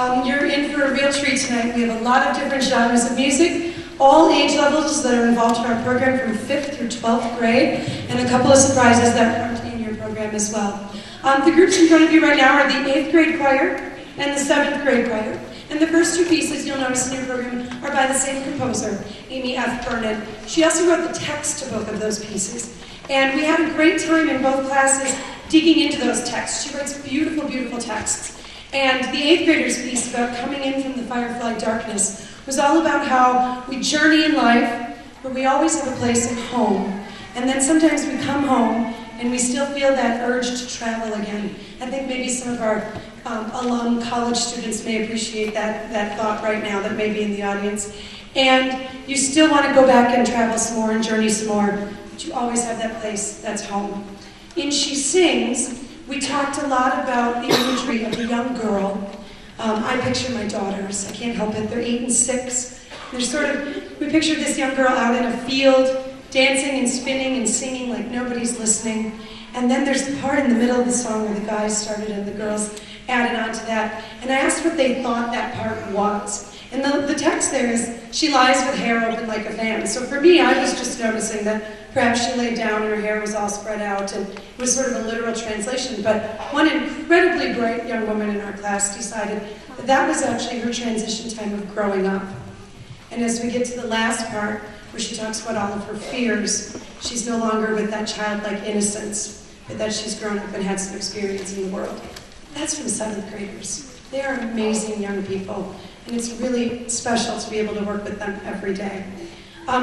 You're in for a real treat tonight. We have a lot of different genres of music, all age levels that are involved in our program from 5th through 12th grade, and a couple of surprises that aren't in your program as well. The groups in front of you right now are the 8th grade choir and the 7th grade choir. And the first two pieces you'll notice in your program are by the same composer, Amy F. Burnett. She also wrote the text to both of those pieces. And we had a great time in both classes digging into those texts. She writes beautiful, beautiful texts. And the 8th graders piece about coming in from the firefly darkness was all about how we journey in life, but we always have a place at home. And then sometimes we come home and we still feel that urge to travel again. I think maybe some of our alum college students may appreciate that thought right now that may be in the audience. And you still want to go back and travel some more and journey some more, but you always have that place that's home. In She Sings, we talked a lot about the imagery of a young girl. I picture my daughters. I can't help it. They're 8 and 6. We pictured this young girl out in a field, dancing and spinning and singing like nobody's listening. And then there's the part in the middle of the song where the guys started and the girls added on to that. And I asked what they thought that part was. And the text there is, she lies with hair open like a fan. So for me, I was just noticing that perhaps she laid down and her hair was all spread out, and it was sort of a literal translation. But one incredibly bright young woman in our class decided that that was actually her transition time of growing up. And as we get to the last part, where she talks about all of her fears, she's no longer with that childlike innocence, but that she's grown up and had some experience in the world. That's from 7th graders. They are amazing young people, and it's really special to be able to work with them every day.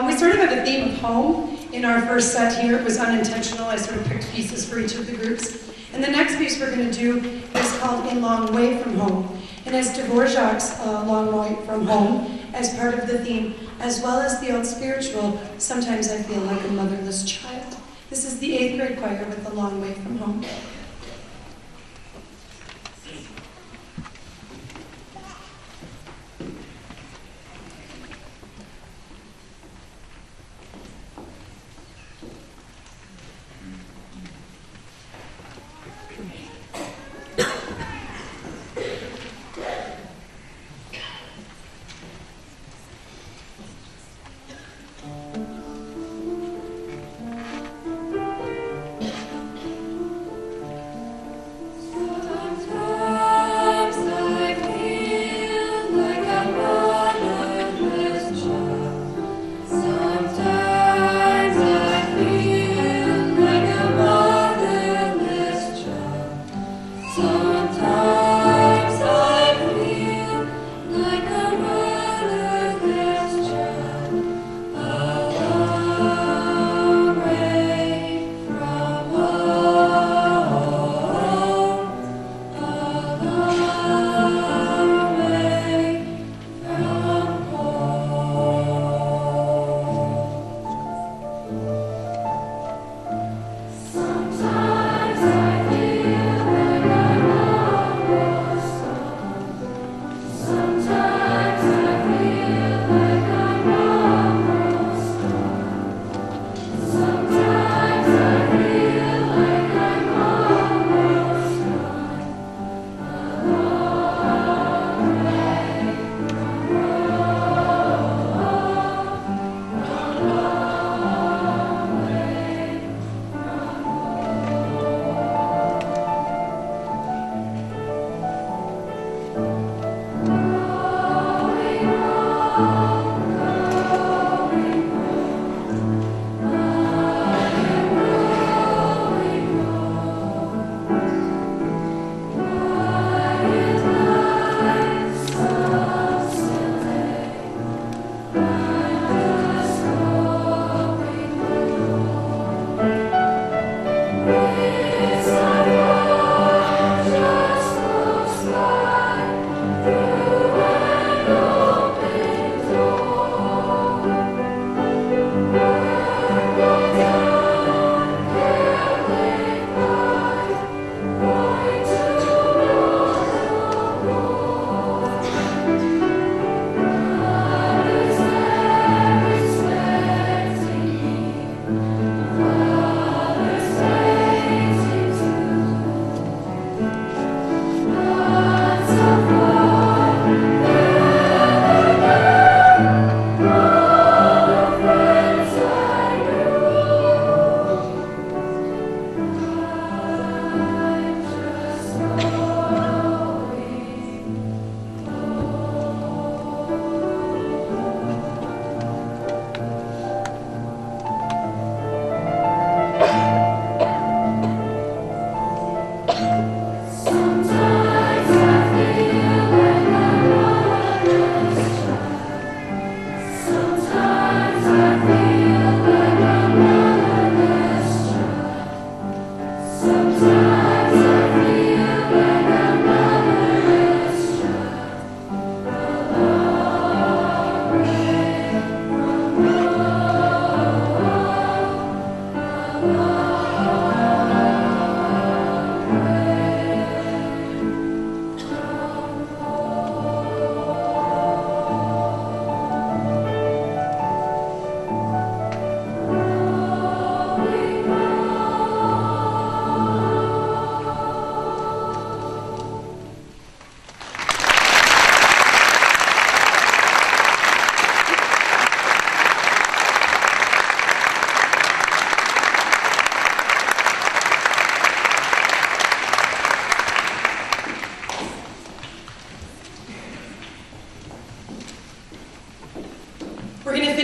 We sort of have a theme of home in our first set here. It was unintentional. I sort of picked pieces for each of the groups. And the next piece we're going to do is called A Long Way From Home. And as Dvorak's Long Way From Home, as part of the theme, as well as the old spiritual, Sometimes I Feel Like a Motherless Child. This is the 8th grade choir with A Long Way From Home.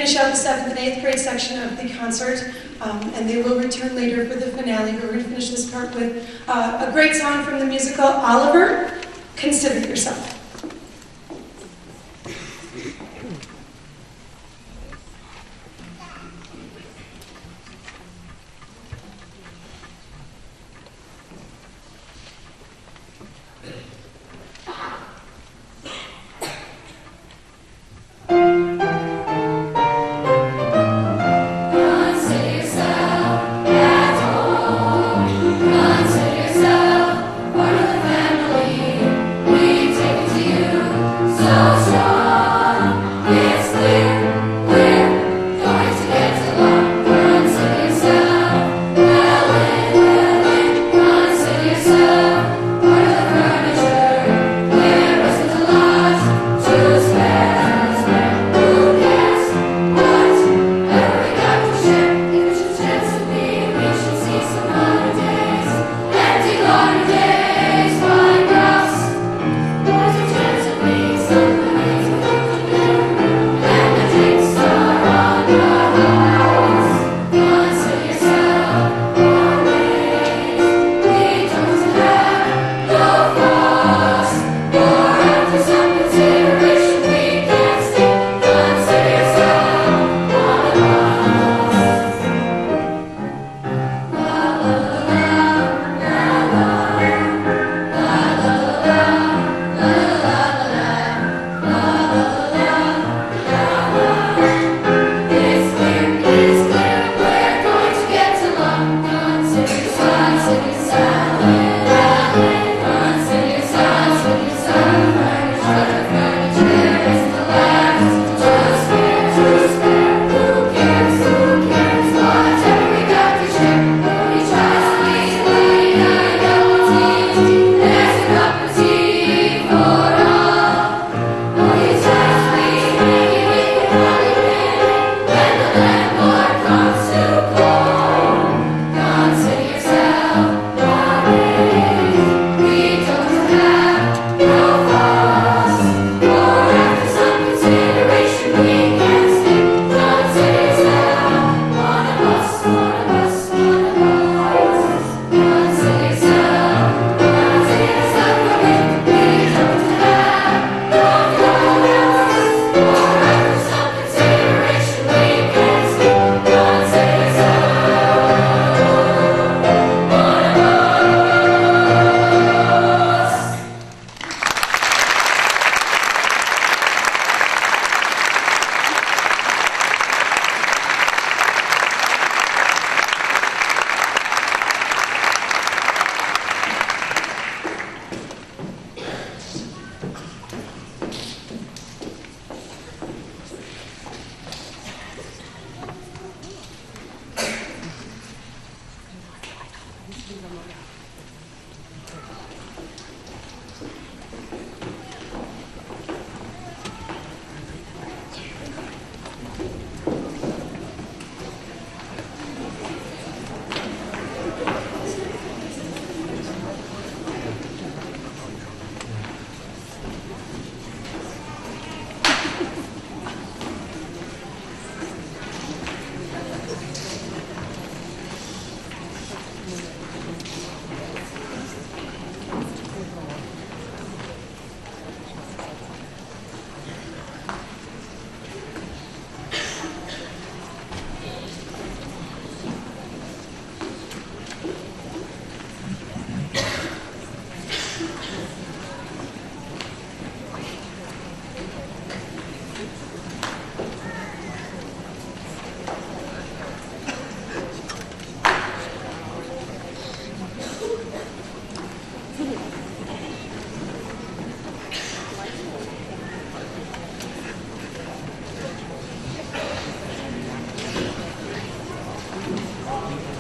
finish out the 7th and 8th grade section of the concert, and they will return later for the finale. But we're going to finish this part with a great song from the musical Oliver, Consider Yourself.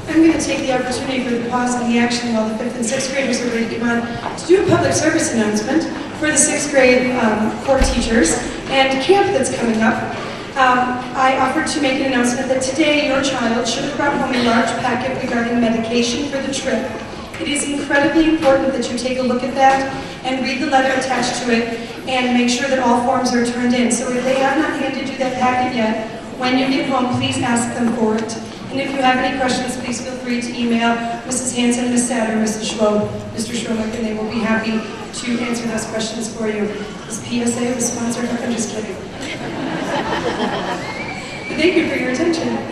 I'm going to take the opportunity for the pause and the action while the 5th and 6th graders are ready to come on to do a public service announcement for the 6th grade core teachers and camp that's coming up. I offered to make an announcement that today your child should have brought home a large packet regarding medication for the trip. It is incredibly important that you take a look at that and read the letter attached to it and make sure that all forms are turned in. So if they have not handed you that packet yet, When you get home, please ask them for it. And if you have any questions, please feel free to email Mrs. Hanson, Ms. Satter, Mrs. Schwob, Mr. Schromek, and they will be happy to answer those questions for you. This PSA was sponsored, I'm just kidding. But thank you for your attention.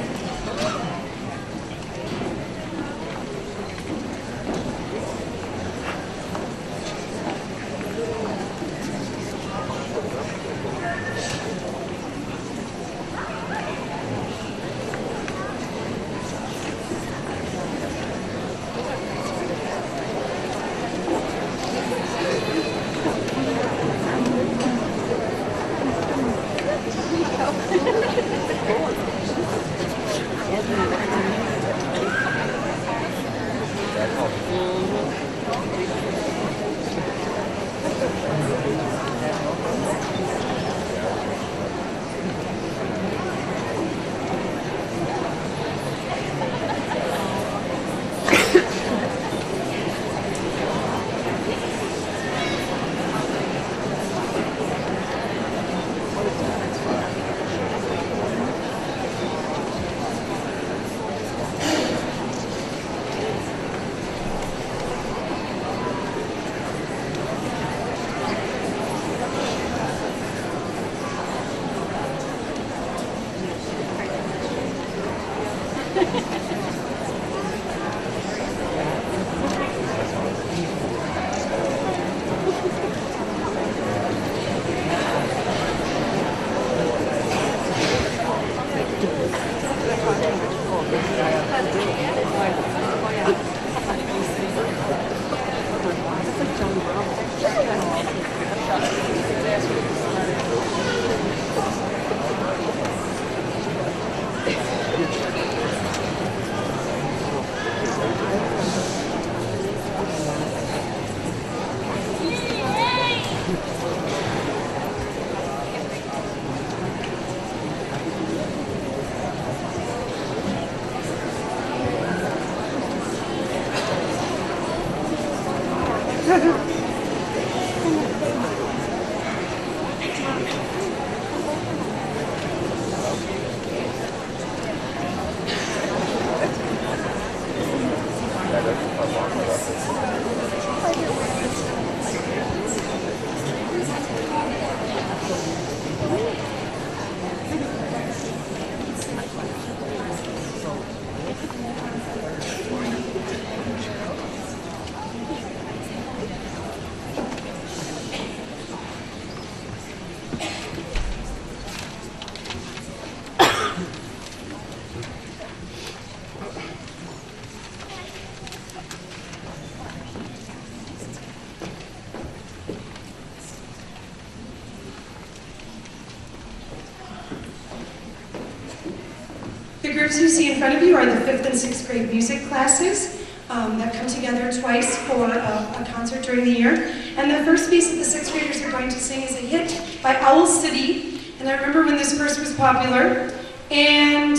The groups you see in front of you are the 5th and 6th grade music classes that come together twice for a concert during the year. And the first piece that the 6th graders are going to sing is a hit by Owl City. And I remember when this first was popular, and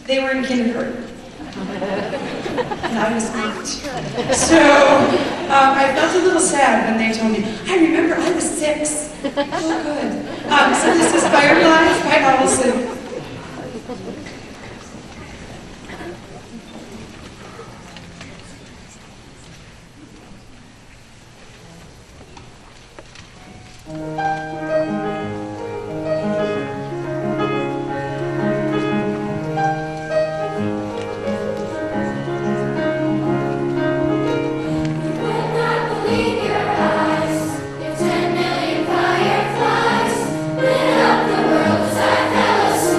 they were in kindergarten. And I was 8. So I felt a little sad when they told me, I remember I was 6. Oh, good. So this is Fireflies by Owl City. Lit up the world as I fell asleep.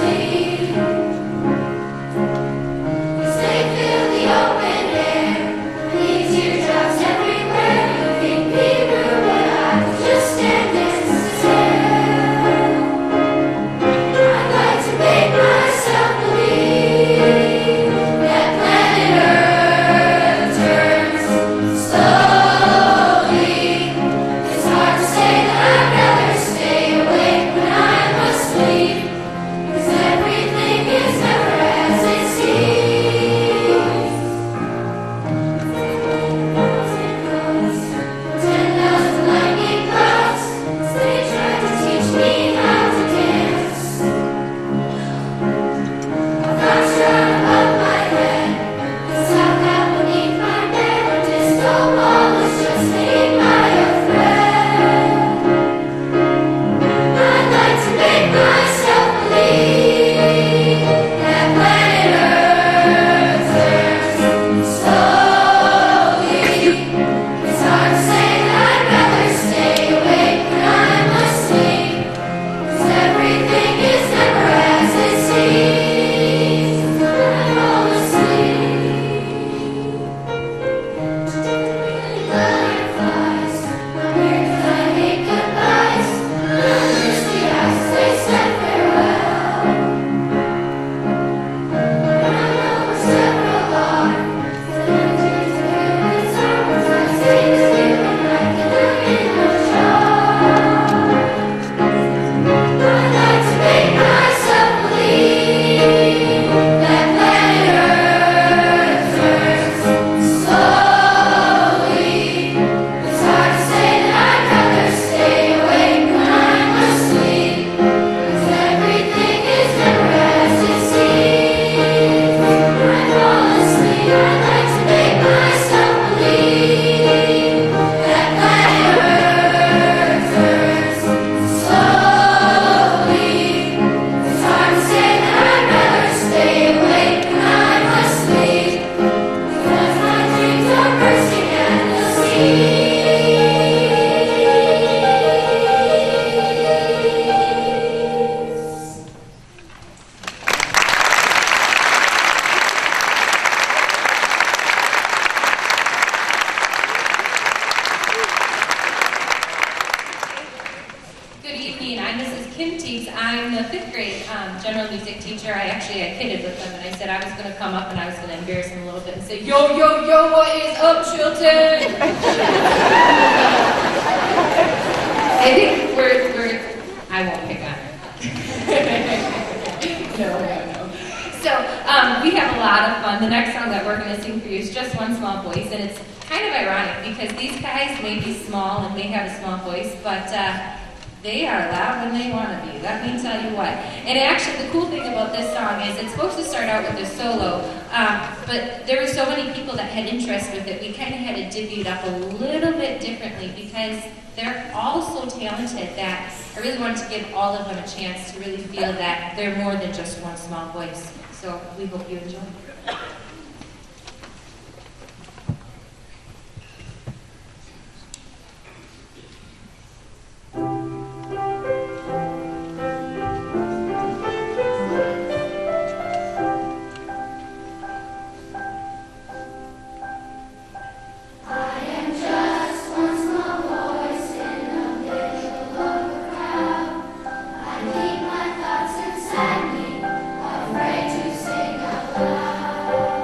I'm the 5th grade general music teacher. I kidded with them and I said I was going to come up and I was going to embarrass them a little bit and say, yo, yo, yo, what is up, Chilton? I think I won't pick on her. No. So we have a lot of fun. The next song that we're going to sing for you is Just One Small Voice, and it's kind of ironic because these guys may be small and may have a small voice, but they are loud when they want to be. Let me tell you what. And actually, the cool thing about this song is it's supposed to start out with a solo, but there were so many people that had interest with it, we kind of had to divvy it up a little bit differently because they're all so talented that I really wanted to give all of them a chance to really feel that they're more than just one small voice. So we hope you enjoy. Inside me, afraid to sing out loud.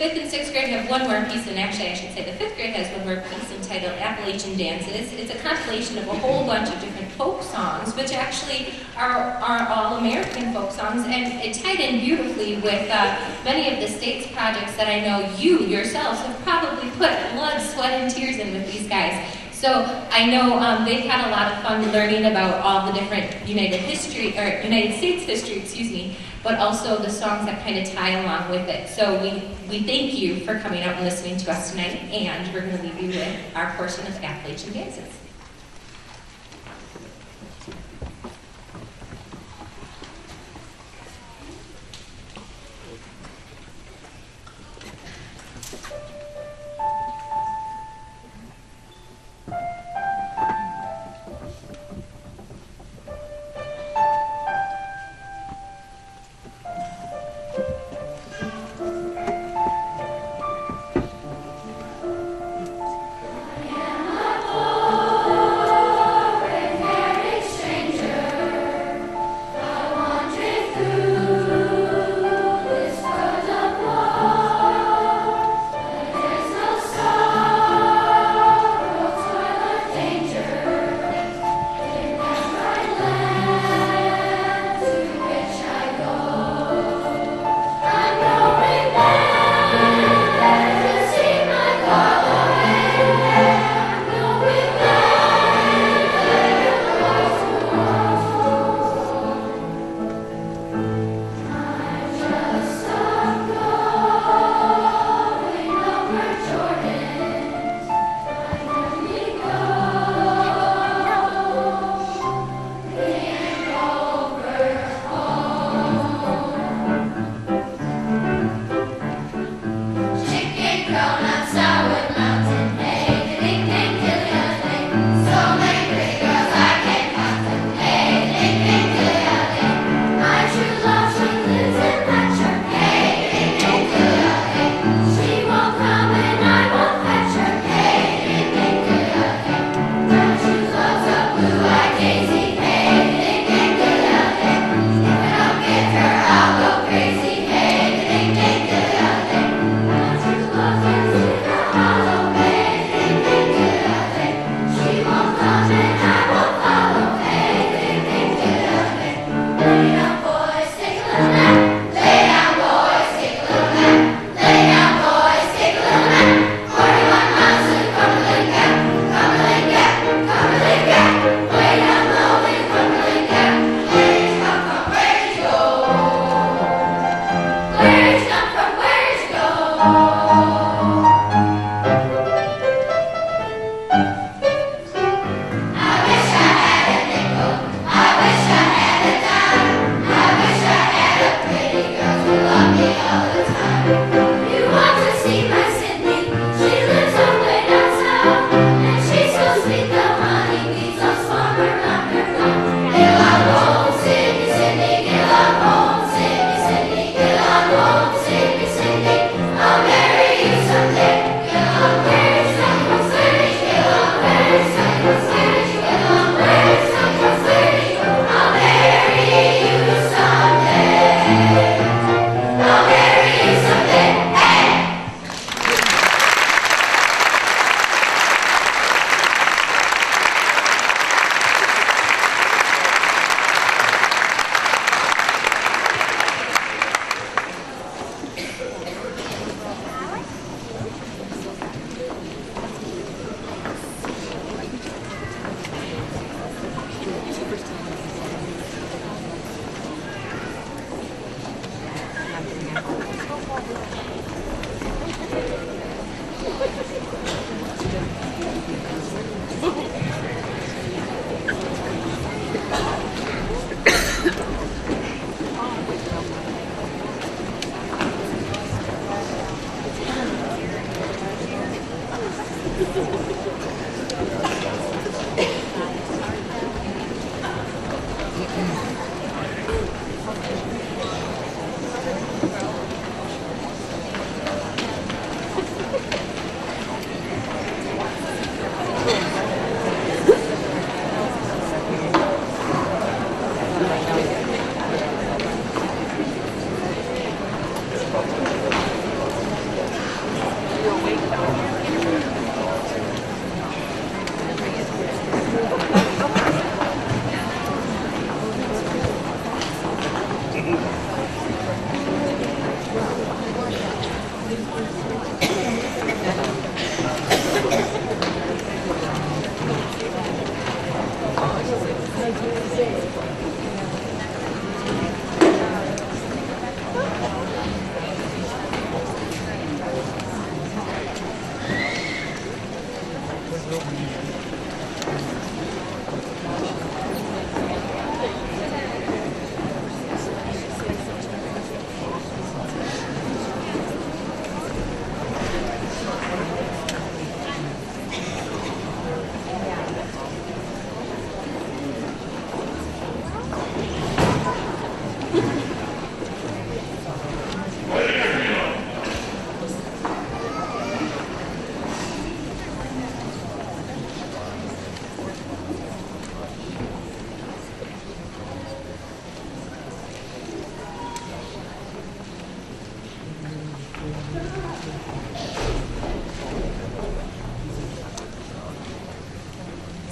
5th and 6th grade have one more piece, and actually I should say the 5th grade has one more piece entitled Appalachian Dances. It's a compilation of a whole bunch of different folk songs, which actually are all American folk songs, and it tied in beautifully with many of the state's projects that I know you yourselves have probably put blood, sweat, and tears in with these guys. So I know they've had a lot of fun learning about all the different United States history, excuse me, but also the songs that kind of tie along with it. So we thank you for coming out and listening to us tonight, and we're going to leave you with our portion of Appalachian Dances.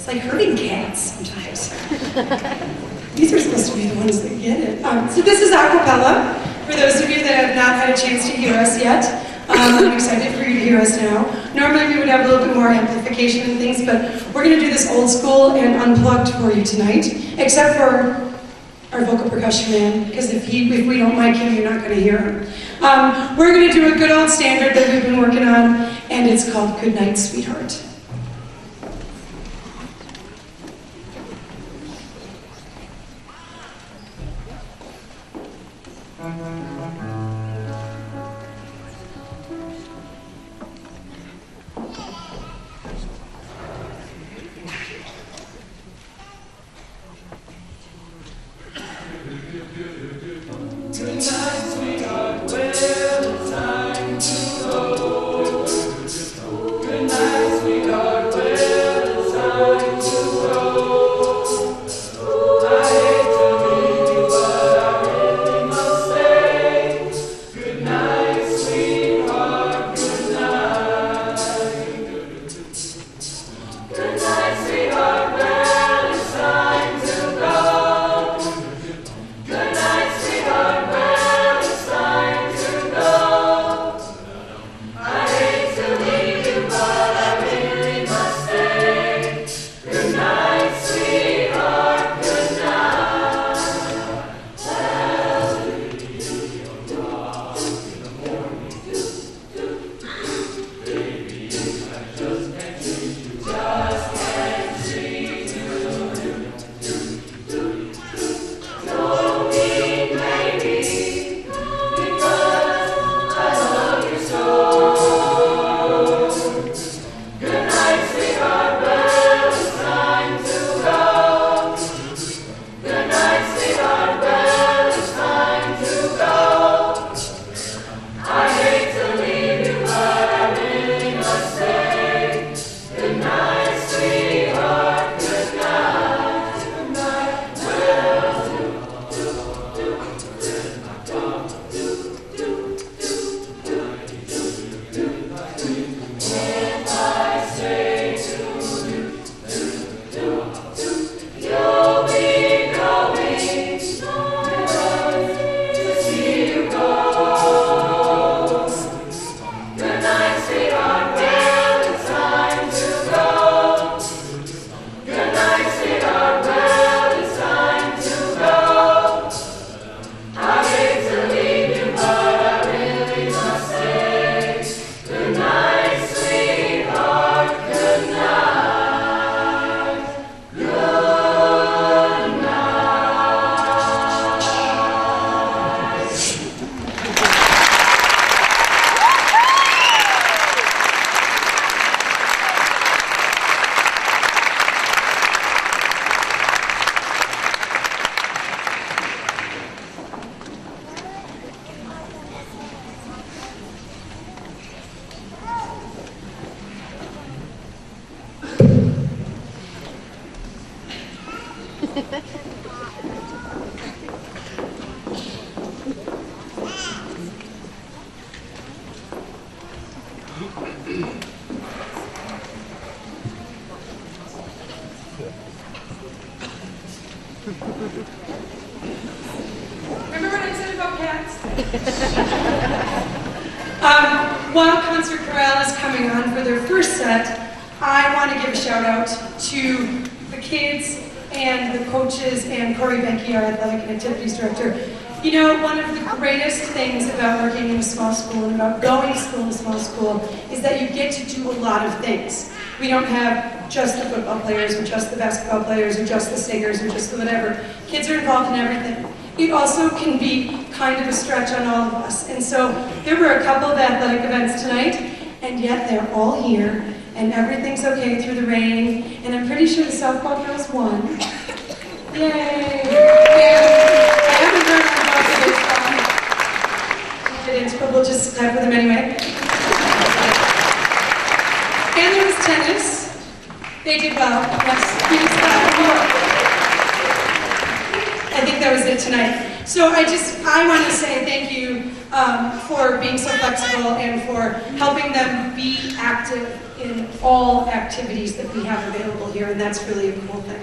It's like herding cats sometimes. These are supposed to be the ones that get it. So this is a cappella, for those of you that have not had a chance to hear us yet. I'm excited for you to hear us now. Normally we would have a little bit more amplification and things, but we're going to do this old school and unplugged for you tonight, except for our vocal percussion man, because if we don't mic him, you're not going to hear him. We're going to do a good old standard that we've been working on, and it's called Good Night, Sweetheart. Remember what I said about cats? While Concert Chorale is coming on for their first set, I want to give a shout out to the kids and the coaches and Corey Benke, our athletic and activities director. You know, one of the greatest things about working in a small school and about going to school in a small school is that you get to do a lot of things. We don't have just the football players or just the basketball players or just the singers or just the whatever. Kids are involved in everything. It also can be kind of a stretch on all of us. And so there were a couple of athletic events tonight, and yet they're all here, and everything's okay through the rain, and I'm pretty sure the softball girls won. Yay! And I haven't heard about the baseball, but we'll just clap for them anyway. And there was tennis. They did well. Yes, I think that was it tonight. So I want to say thank you for being so flexible and for helping them be active in all activities that we have available here, and that's really a cool thing.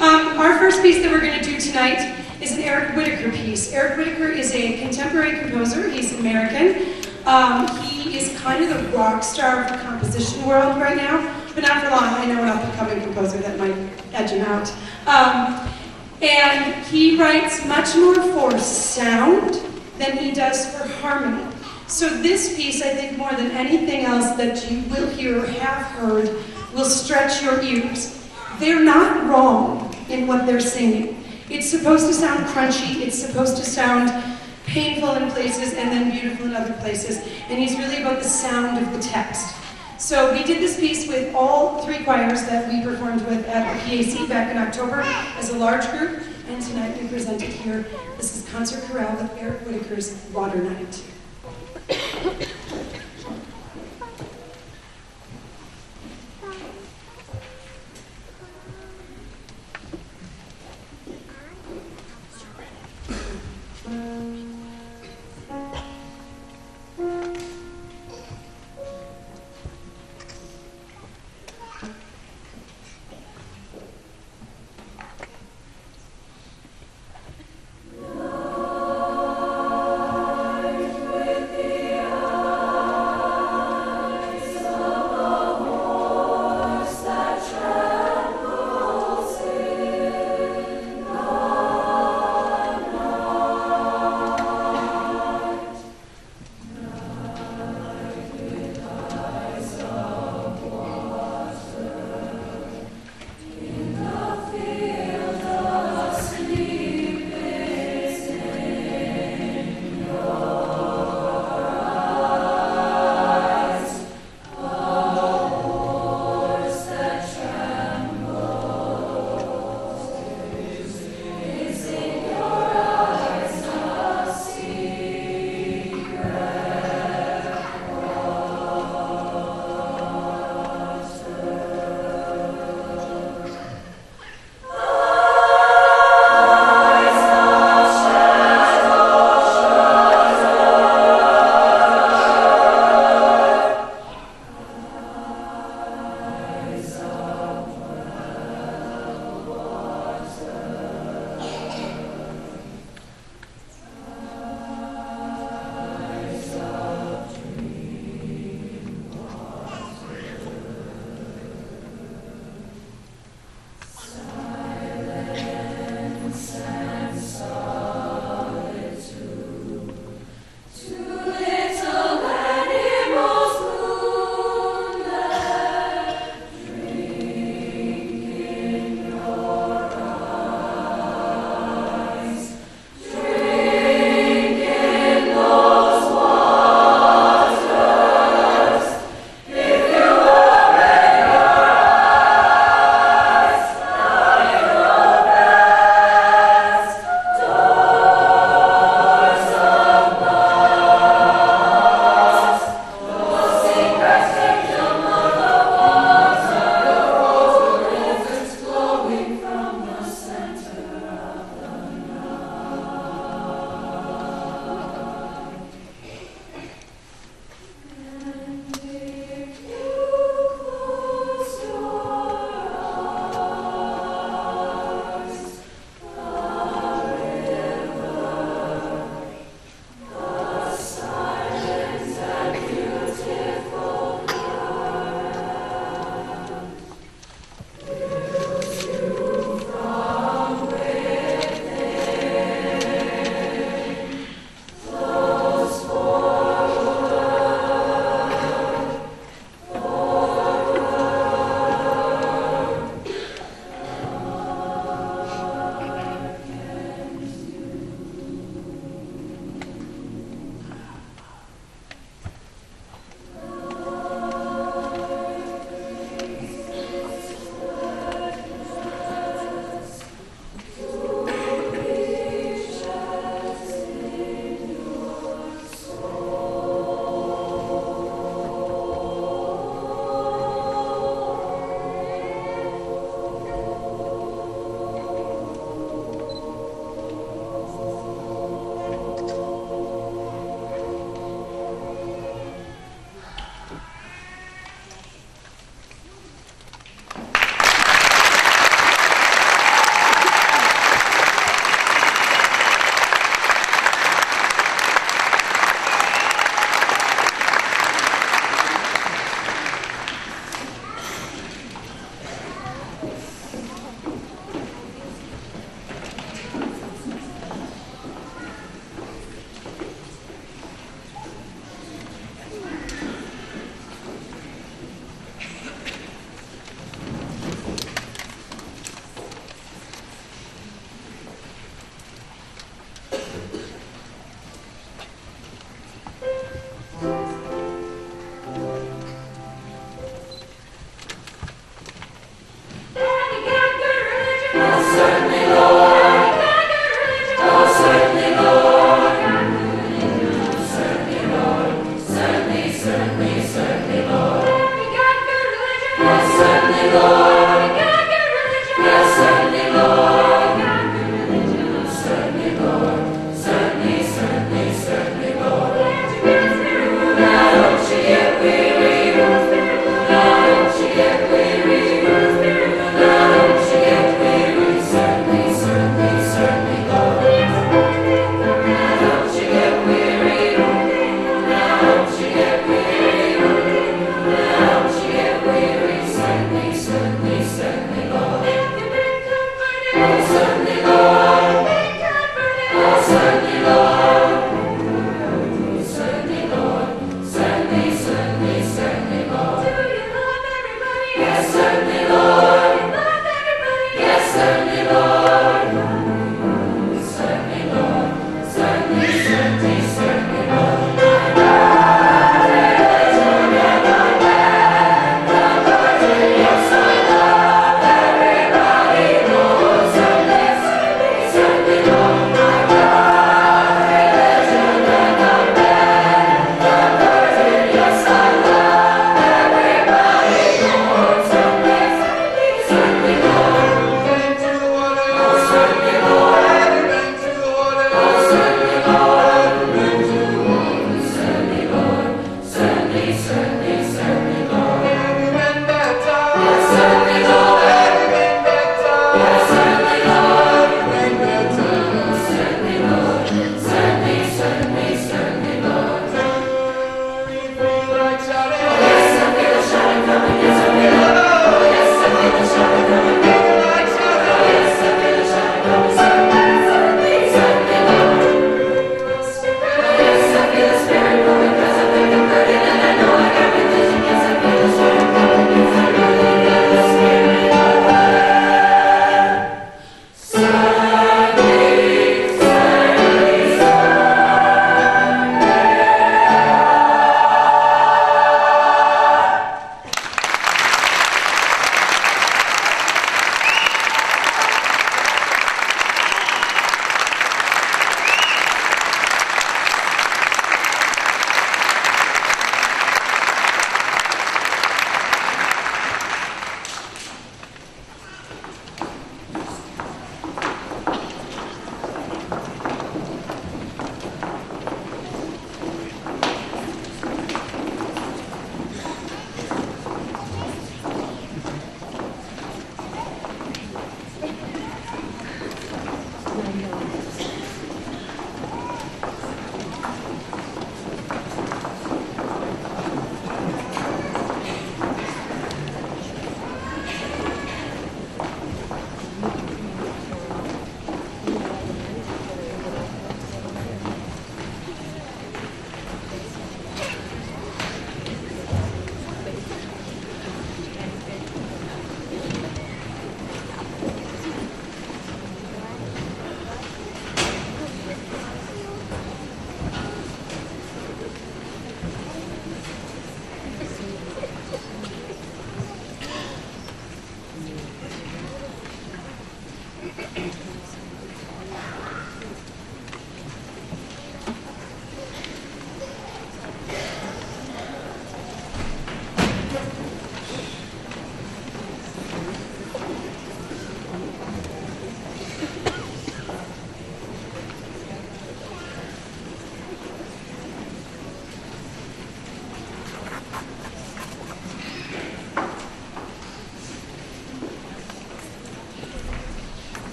Our first piece that we're going to do tonight is an Eric Whitacre piece. Eric Whitacre is a contemporary composer. He's American. He is kind of the rock star of the composition world right now, but not for long. I know an up-and-coming composer that might edge him out. And he writes much more for sound than he does for harmony. So this piece, I think more than anything else that you will hear or have heard, will stretch your ears. They're not wrong in what they're singing. It's supposed to sound crunchy, it's supposed to sound painful in places and then beautiful in other places. And he's really about the sound of the text. So we did this piece with all three choirs that we performed with at the PAC back in October as a large group. And tonight we present it here. This is Concert Chorale with Eric Whitacre's Water Night. With the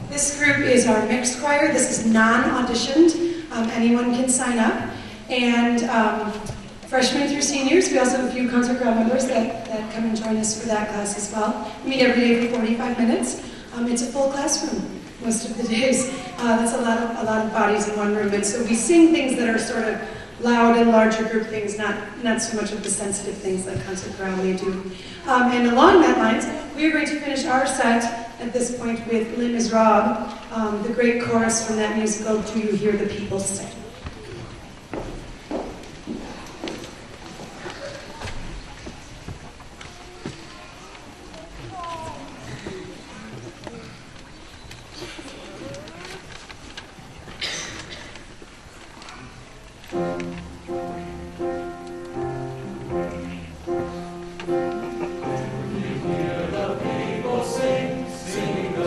This group is our mixed choir. This is non-auditioned. Anyone can sign up. And freshmen through seniors, we also have a few concert crowd members that come and join us for that class as well. We meet every day for 45 minutes. It's a full classroom most of the days. That's a lot of bodies in one room. And so we sing things that are sort of loud and larger group things, not so much of the sensitive things like concert crowd may do. And along that lines, we are going to finish our set at this point with Les Miserables, the great chorus from that musical, Do You Hear the People Sing?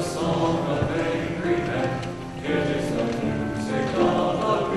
Song of angry men, it is the music of a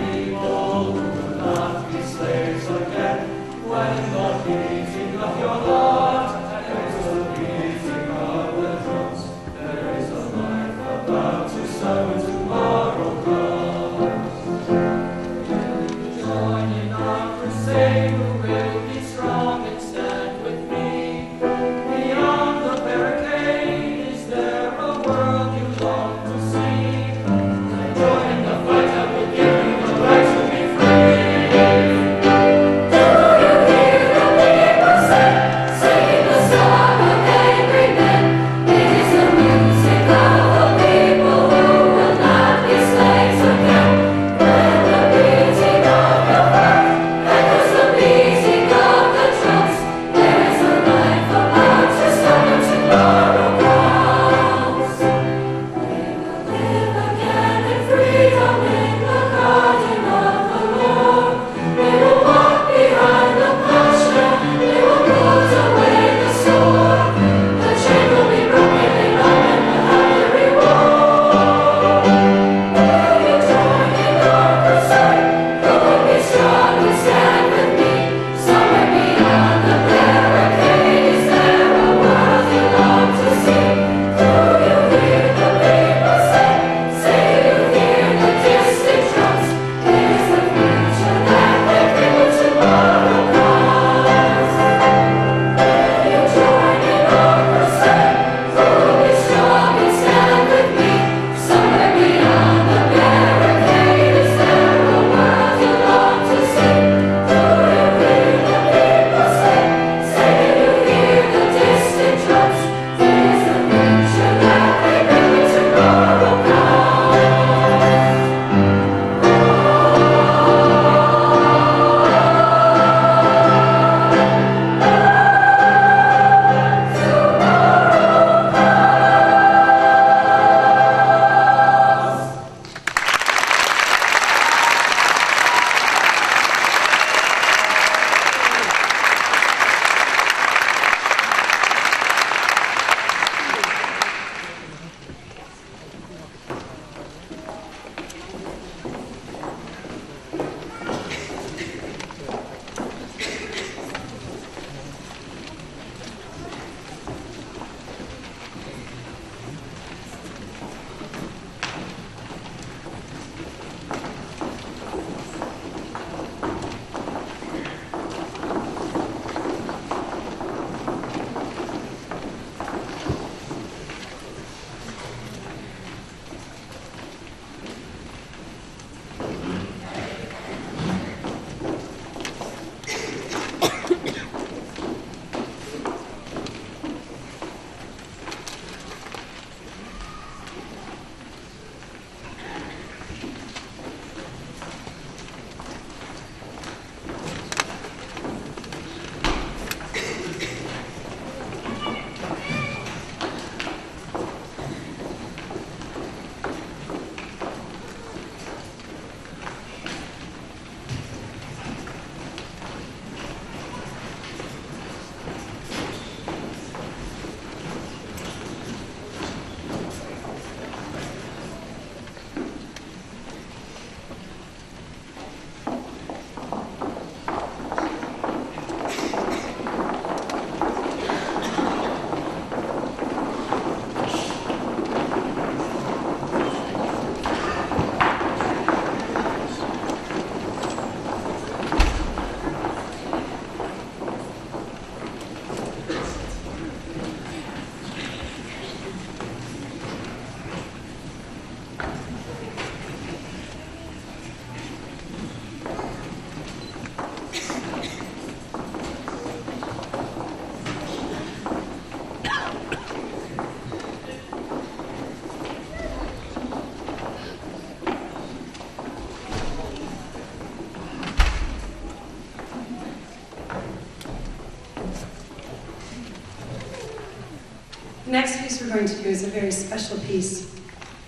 The next piece we're going to do is a very special piece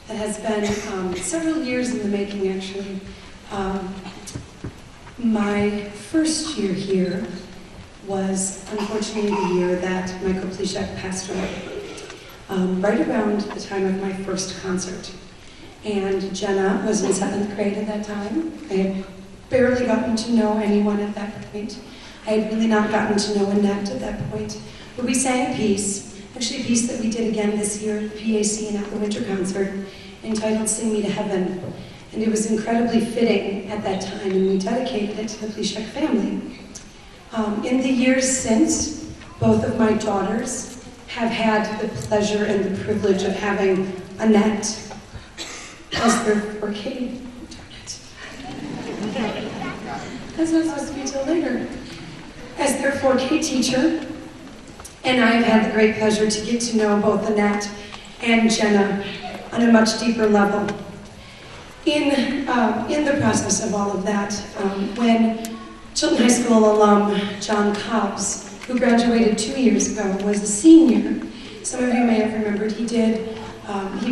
that has been several years in the making, actually. My first year here was unfortunately the year that Michael Pleshek passed away, right around the time of my first concert. And Jenna was in 7th grade at that time. I had barely gotten to know anyone at that point. I had really not gotten to know Annette at that point. But we sang a piece, actually a piece that we did again this year at PAC and at the winter concert, entitled Sing Me to Heaven. And it was incredibly fitting at that time, and we dedicated it to the Pleshek family. In the years since, both of my daughters have had the pleasure and the privilege of having Annette as their 4K. That's not supposed to be till later. As their 4K teacher, and I have had the great pleasure to get to know both Annette and Jenna on a much deeper level. In the process of all of that, when Chilton High School alum John Cobbs, who graduated 2 years ago, was a senior, some of you may have remembered he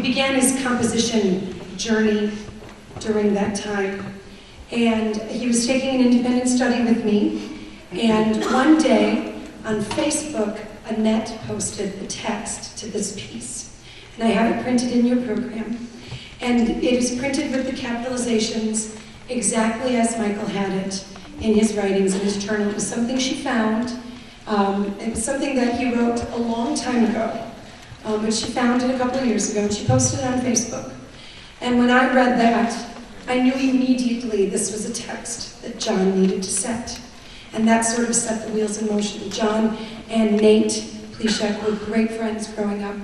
began his composition journey during that time. And he was taking an independent study with me, and one day on Facebook, Annette posted the text to this piece. And I have it printed in your program. And it is printed with the capitalizations exactly as Michael had it in his writings, in his journal. It was something she found. It was something that he wrote a long time ago, but she found it a couple of years ago, and she posted it on Facebook. And when I read that, I knew immediately this was a text that John needed to set. And that sort of set the wheels in motion. John and Nate Pleshek were great friends growing up,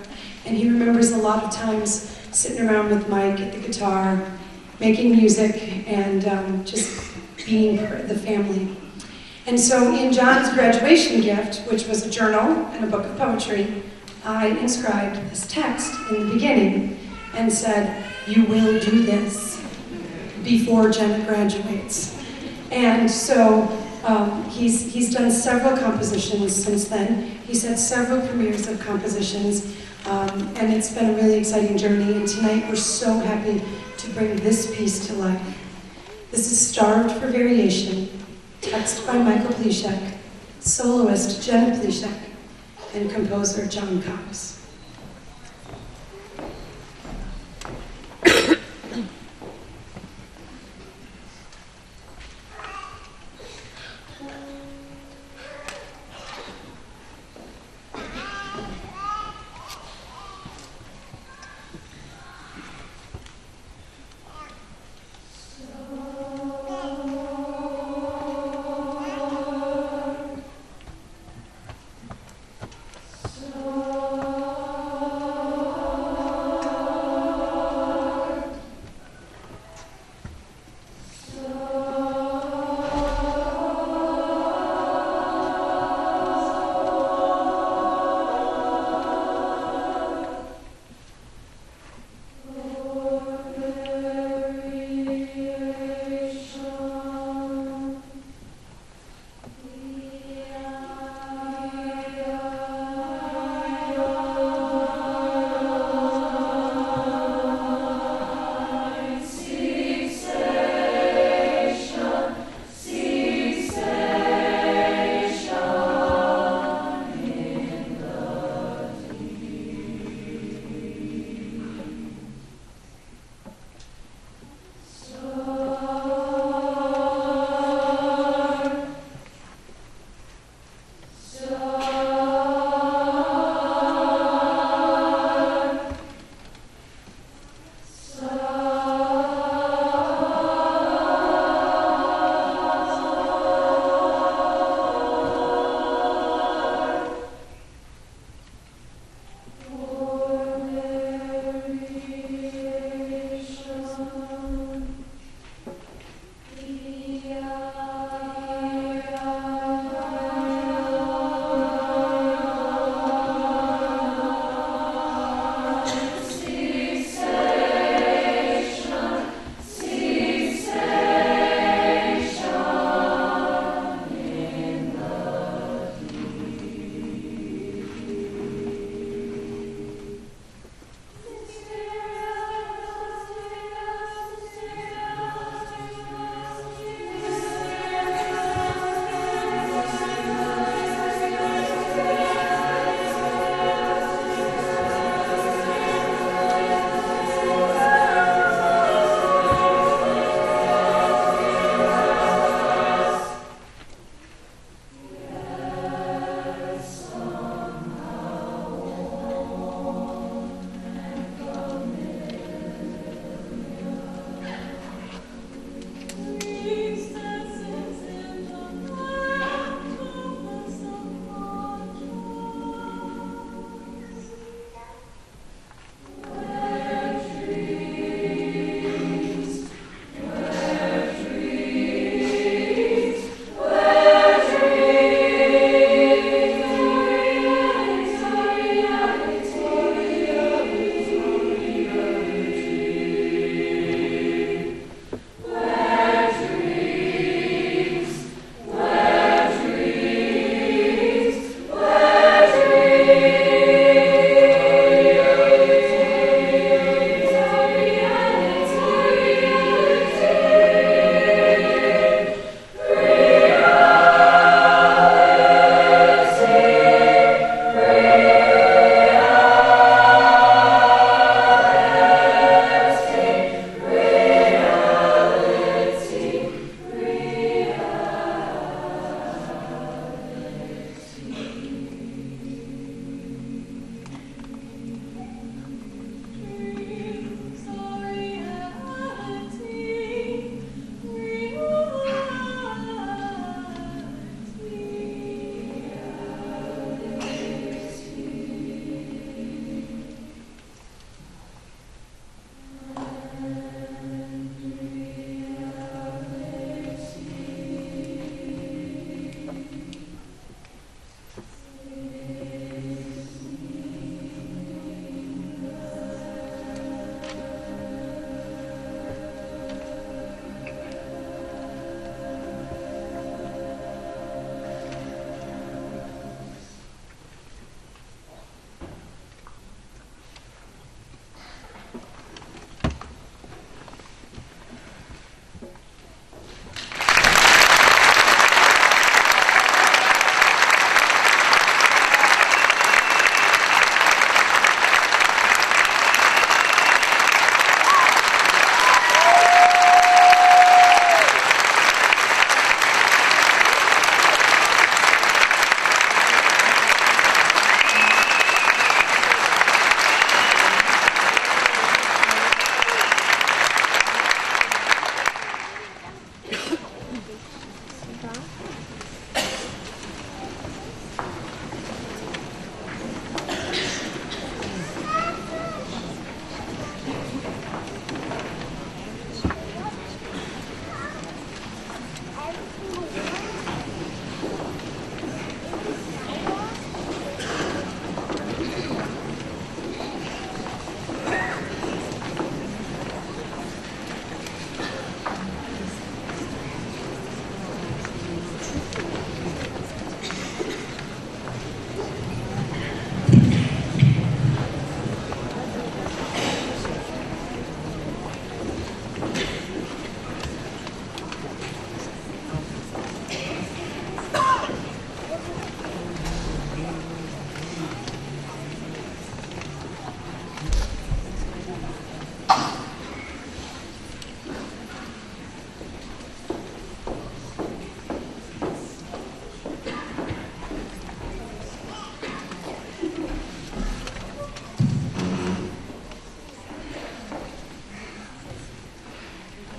and he remembers a lot of times sitting around with Mike at the guitar, making music, and just being part of the family. And so in John's graduation gift, which was a journal and a book of poetry, I inscribed this text in the beginning and said, "You will do this before Jenna graduates." And so he's done several compositions since then. He's had several premieres of compositions, and it's been a really exciting journey. And tonight we're so happy to bring this piece to life. This is Starved for Variation, text by Michael Pleshek, soloist Jenna Pleshek, and composer John Cobbs. So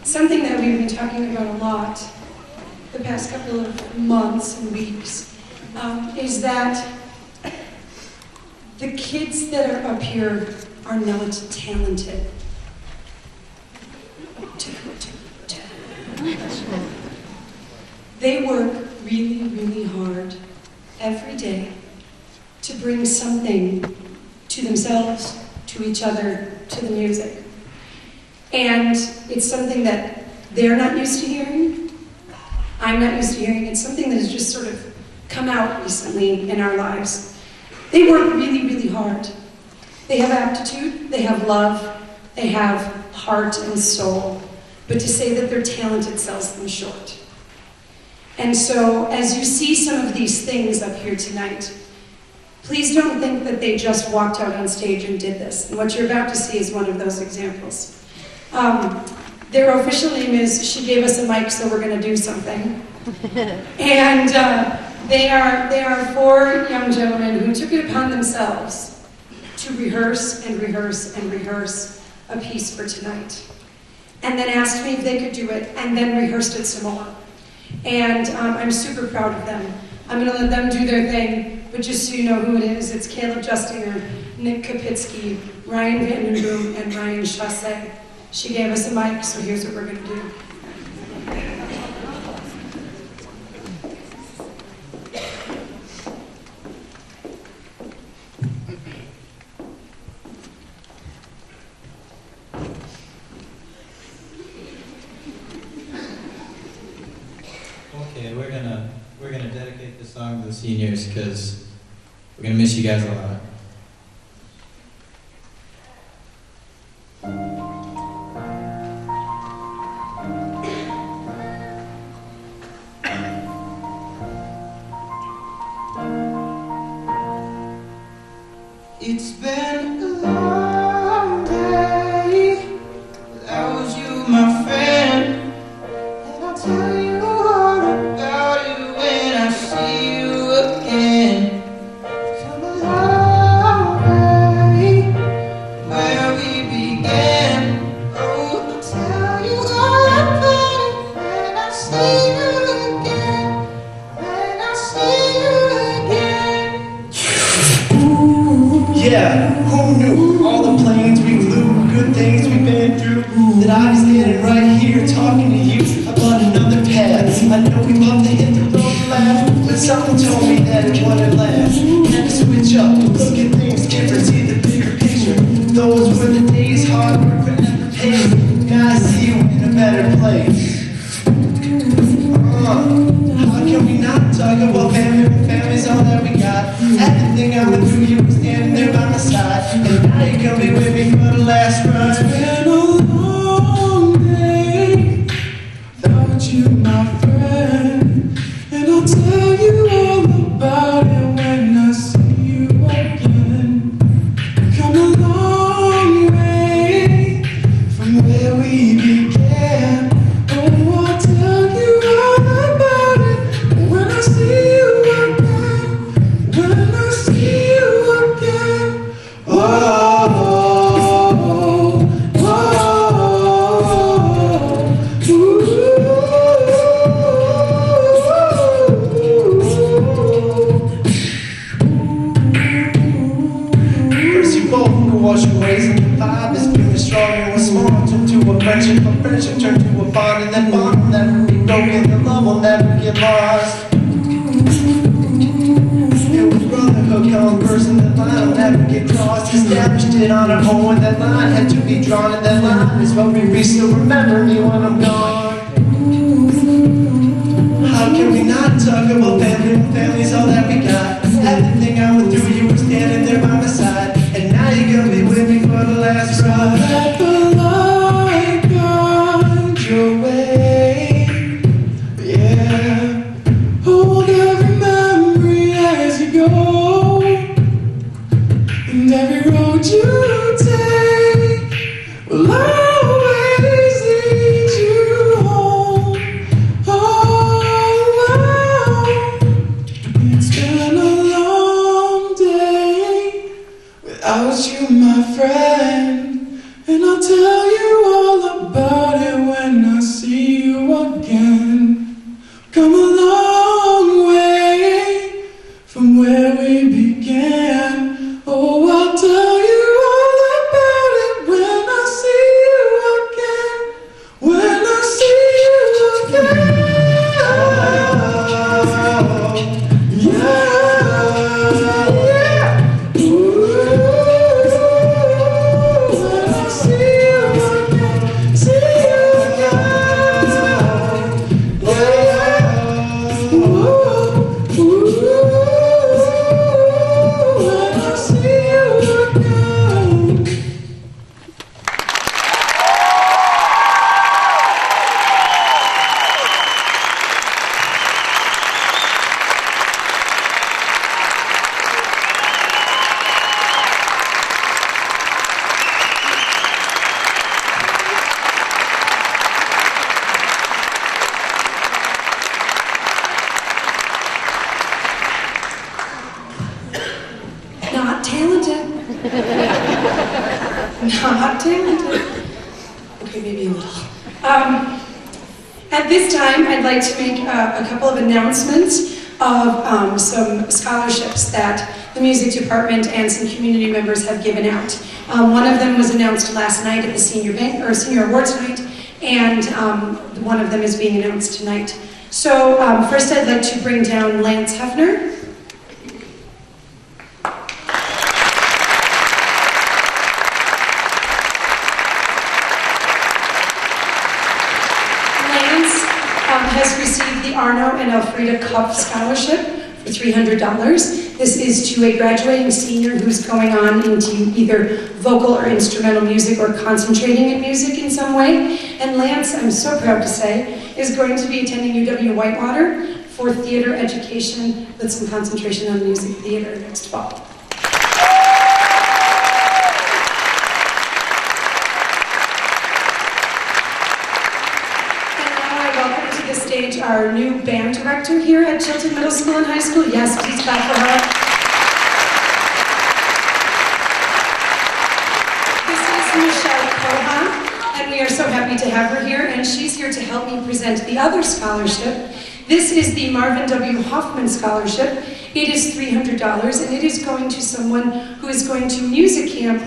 something that we've been talking about a lot the past couple of months and weeks is that the kids that are up here are not talented. They work really, really hard every day to bring something to themselves, to each other, to the music. And it's something that they're not used to hearing. I'm not used to hearing. It's something that has just sort of come out recently in our lives. They work really, really hard. They have aptitude, they have love, they have heart and soul. But to say that they're talented sells them short. And so, as you see some of these things up here tonight, please don't think that they just walked out on stage and did this. And what you're about to see is one of those examples. Their official name is She Gave Us a Mic, So We're Gonna Do Something. And they are four young gentlemen who took it upon themselves to rehearse and rehearse and rehearse a piece for tonight. And then asked me if they could do it, and then rehearsed it some more. And I'm super proud of them. I'm going to let them do their thing, but just so you know who it is, it's Caleb Justinger, Nick Kapitsky, Ryan Vandenboom, and Ryan Chasse. She gave us a mic, so here's what we're going to do. Okay, we're gonna dedicate this song to the seniors because we're gonna miss you guys a lot. It's been a long day without you, my friend, and I'll tell you all about it when I see you again. Come a long way where we began. Oh, I'll tell you all about it when I see you again. When I see you again. Yeah, who knew all the planes we flew, good things we've been through, that I'd be standing right here talking to you about another path. I know we both to hit the road and laugh, but something told me that it wouldn't last. Had to switch up, look at things different, see the bigger picture. Those were the days, hard work forever paid. Now I see you in a better place. How can we not talk about family when family's all that we got? Everything I went through, you were standing there by my side, and now you're coming with me for the last ride. It's been a long day without you, my friend, and I'll tell you all about it when I see you again. Come a long way from where we began. Oh, I'll tell you all about it when I see you again. When I see you again. Oh, oh, oh, ooh. First you both go wash your ways, and the vibe is feeling strong and we're small. Turn to a friendship turn to a bond, and that bond will never be broken, the love will never get lost. It was brotherhood come first, and that line will never get crossed. Established it on our own, and that line had to be drawn, and that line is what we reach. Still remember me when I'm gone. How can we not talk about family when family's all that we got? Everything I went through, you were standing there by my side, and now you're gonna be with me for the last ride. Let the light guide your way, yeah. Hold every memory as you go, and every road you take will always lead you home. Oh, it's been a long day without you, my friend, and I'll tell you all about it when I Not talented. Okay, maybe a little. At this time, I'd like to make a couple of announcements of some scholarships that the music department and some community members have given out. One of them was announced last night at the senior awards night, and one of them is being announced tonight. So first I'd like to bring down Lance Hefner. Lance has received the Arno and Elfrida Cup Scholarship for $300. This is to a graduating senior who's going on into either vocal or instrumental music or concentrating in music in some way. And Lance, I'm so proud to say, is going to be attending UW-Whitewater for theater education with some concentration on music theater next fall. And now I welcome to the stage our new band director here at Chilton Middle School and High School. Yes, please clap for her. Michelle Cohan, and we are so happy to have her here, and she's here to help me present the other scholarship. This is the Marvin W. Hoffman Scholarship. It is $300, and it is going to someone who is going to music camp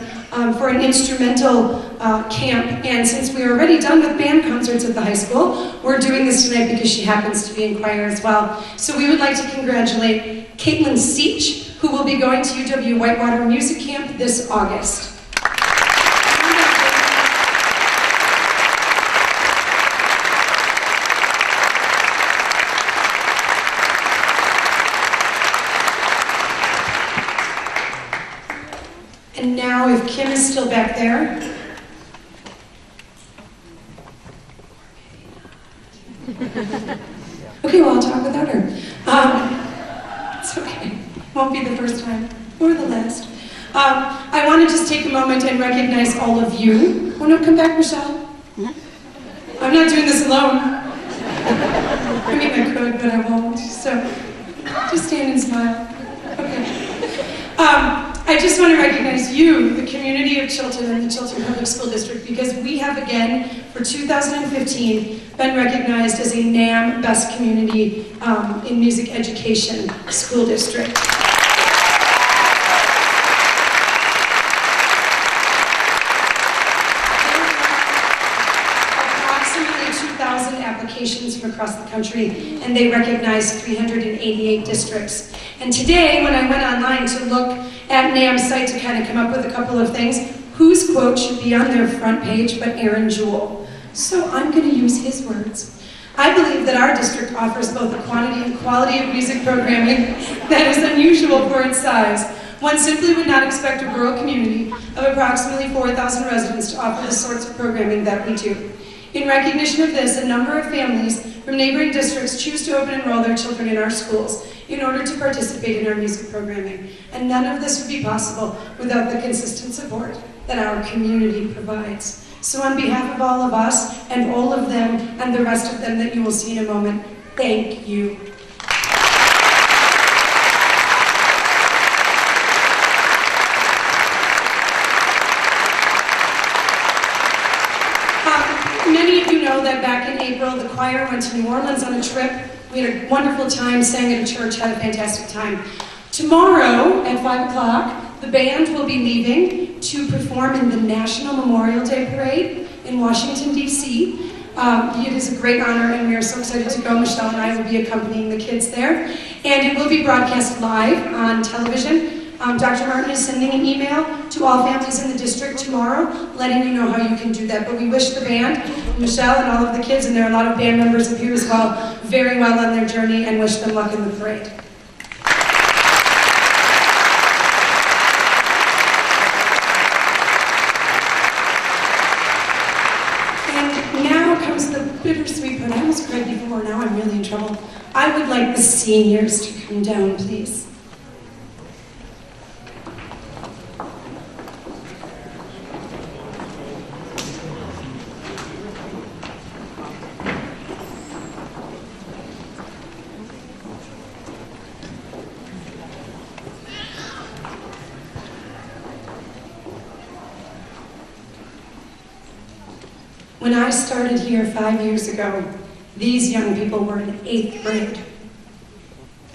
for an instrumental camp, and since we are already done with band concerts at the high school, we're doing this tonight because she happens to be in choir as well. So we would like to congratulate Caitlin Seach, who will be going to UW-Whitewater Music Camp this August. And now, if Kim is still back there. Okay, well, I'll talk without her. It's okay. Won't be the first time, or the last. I want to just take a moment and recognize all of you. Want to come back, Michelle? I'm not doing this alone. I mean, I could, but I won't. So, just stand and smile. Okay. I just want to recognize you, the community of Chilton and the Chilton Public School District, because we have again, for 2015, been recognized as a NAM Best Community in Music Education School District. Approximately 2,000 applications from across the country, and they recognized 388 districts. And today, when I went online to look at NAM's site to kind of come up with a couple of things, whose quote should be on their front page but Aaron Jewell? So I'm going to use his words. I believe that our district offers both a quantity and quality of music programming that is unusual for its size. One simply would not expect a rural community of approximately 4,000 residents to offer the sorts of programming that we do. In recognition of this, a number of families from neighboring districts choose to open and enroll their children in our schools in order to participate in our music programming. And none of this would be possible without the consistent support that our community provides. So on behalf of all of us and all of them and the rest of them that you will see in a moment, thank you. Many of you know that back in April, the choir went to New Orleans on a trip. We had a wonderful time, sang at a church, had a fantastic time. Tomorrow at 5 o'clock, the band will be leaving to perform in the National Memorial Day Parade in Washington, D.C. It is a great honor, and we are so excited to go. Michelle and I will be accompanying the kids there. And it will be broadcast live on television. Dr. Martin is sending an email to all families in the district tomorrow, letting you know how you can do that. But we wish the band, Michelle and all of the kids, and there are a lot of band members up here as well, very well on their journey, and wish them luck in the parade. And now comes the bittersweet part. I almost cried before, now I'm really in trouble. I would like the seniors to come down, please. When I started here 5 years ago, these young people were in 8th grade.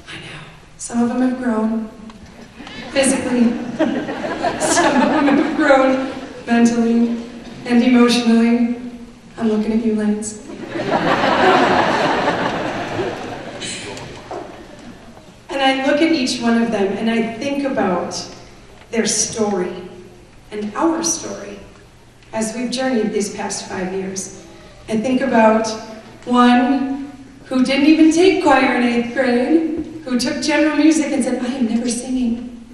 I know. Some of them have grown physically. Some of them have grown mentally and emotionally. I'm looking at you, Lance. And I look at each one of them and I think about their story and our story as we've journeyed these past 5 years. I think about one who didn't even take choir in 8th grade, who took general music and said, I am never singing,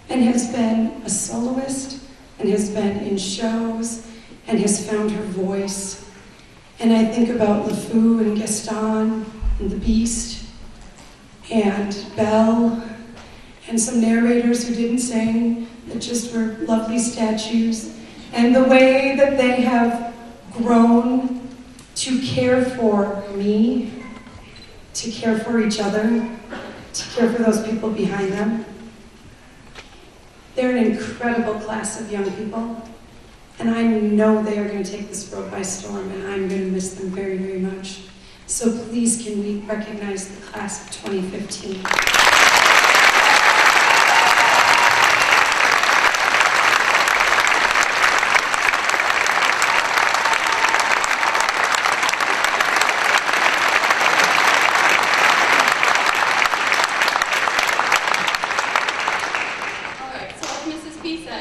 and has been a soloist, and has been in shows, and has found her voice. And I think about LeFou and Gaston and the Beast and Belle and some narrators who didn't sing, that just were lovely statues, and the way that they have grown to care for me, to care for each other, to care for those people behind them. They're an incredible class of young people, and I know they are going to take this world by storm, and I'm going to miss them very, very much. So please, can we recognize the class of 2015?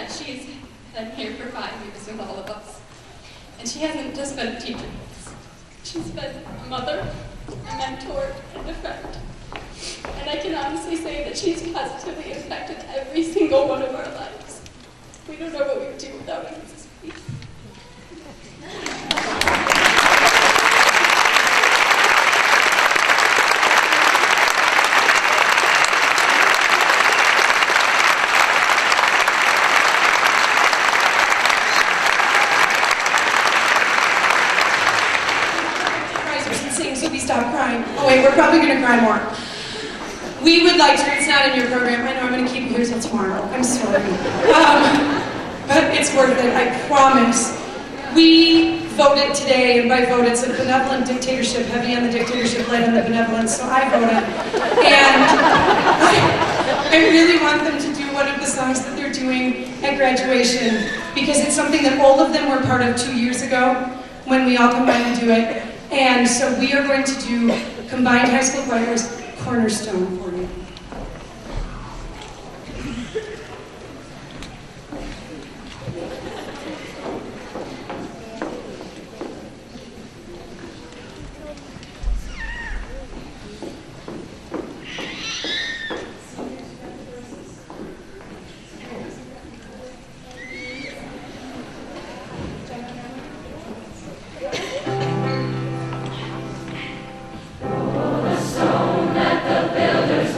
She's been here for 5 years with all of us. And she hasn't just been a teacher. She's been a mother, a mentor, and a friend. And I can honestly say that she's positively impacted every single one of our lives. We don't know what we would do without her, Mrs. Peace. So we stop crying. Oh wait, we're probably going to cry more. We would like to, it's not in your program, I know I'm going to keep you here till tomorrow, I'm sorry. But it's worth it, I promise. We voted today, and by vote it's a benevolent dictatorship, heavy on the dictatorship, light on the benevolence, so I voted. And I really want them to do one of the songs that they're doing at graduation, because it's something that all of them were part of 2 years ago, when we all combined to do it. And so we are going to do Combined High School Choirs Cornerstone for you. Stone that the builders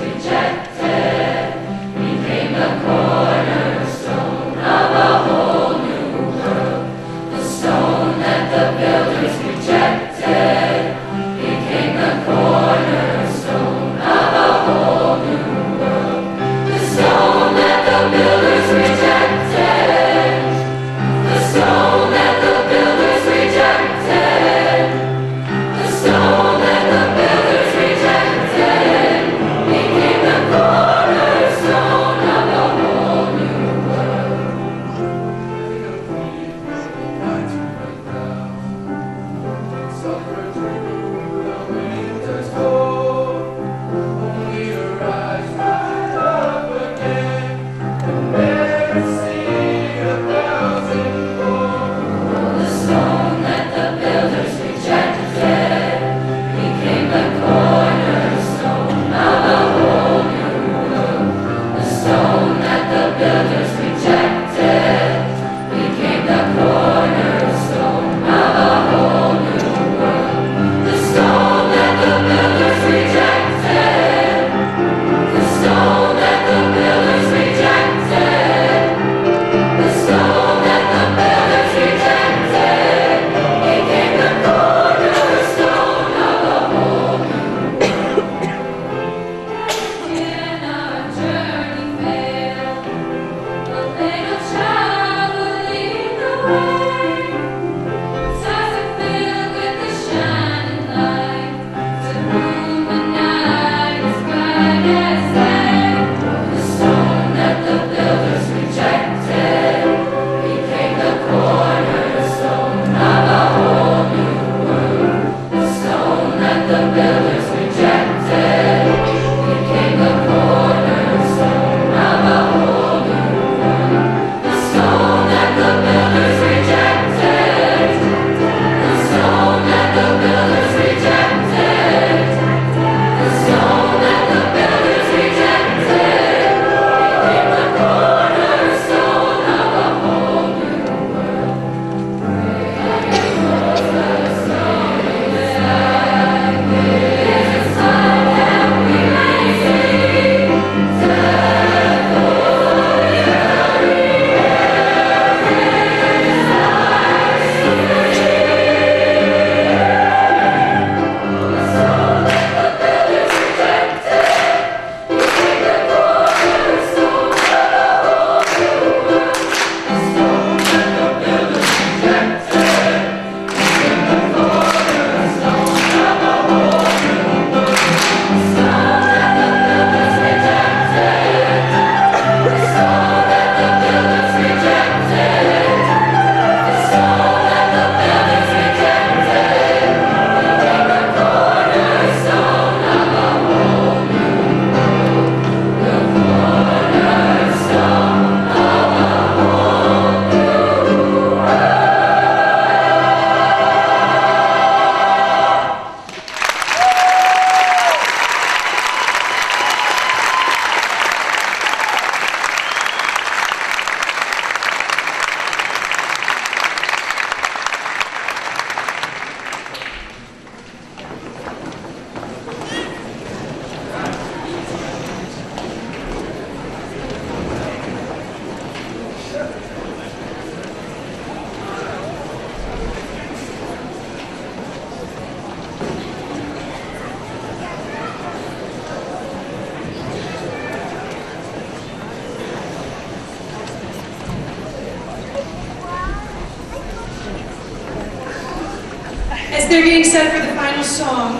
As they're getting set for the final song,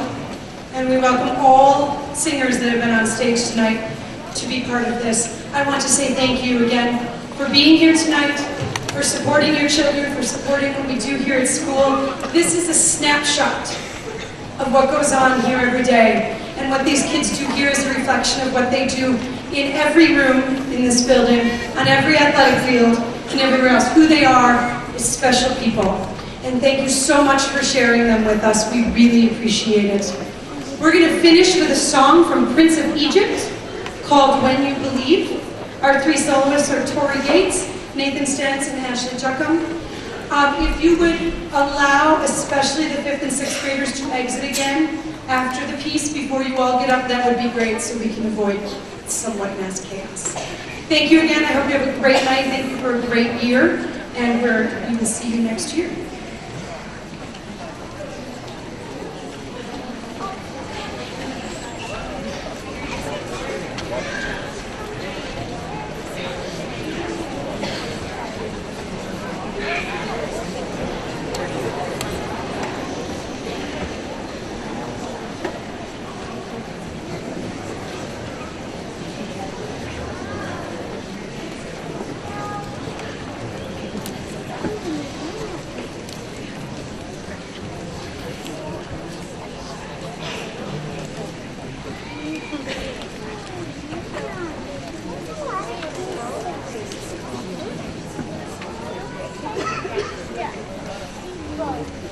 and we welcome all singers that have been on stage tonight to be part of this, I want to say thank you again for being here tonight, for supporting your children, for supporting what we do here at school. This is a snapshot of what goes on here every day, and what these kids do here is a reflection of what they do in every room in this building, on every athletic field, and everywhere else. Who they are is special people. And thank you so much for sharing them with us. We really appreciate it. We're going to finish with a song from Prince of Egypt called When You Believe. Our three soloists are Tori Yates, Nathan Stantz, and Ashley Chuckham. If you would allow especially the 5th and 6th graders to exit again after the piece before you all get up, that would be great so we can avoid somewhat mass chaos. Thank you again. I hope you have a great night. Thank you for a great year, and we will see you next year.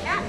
Yeah.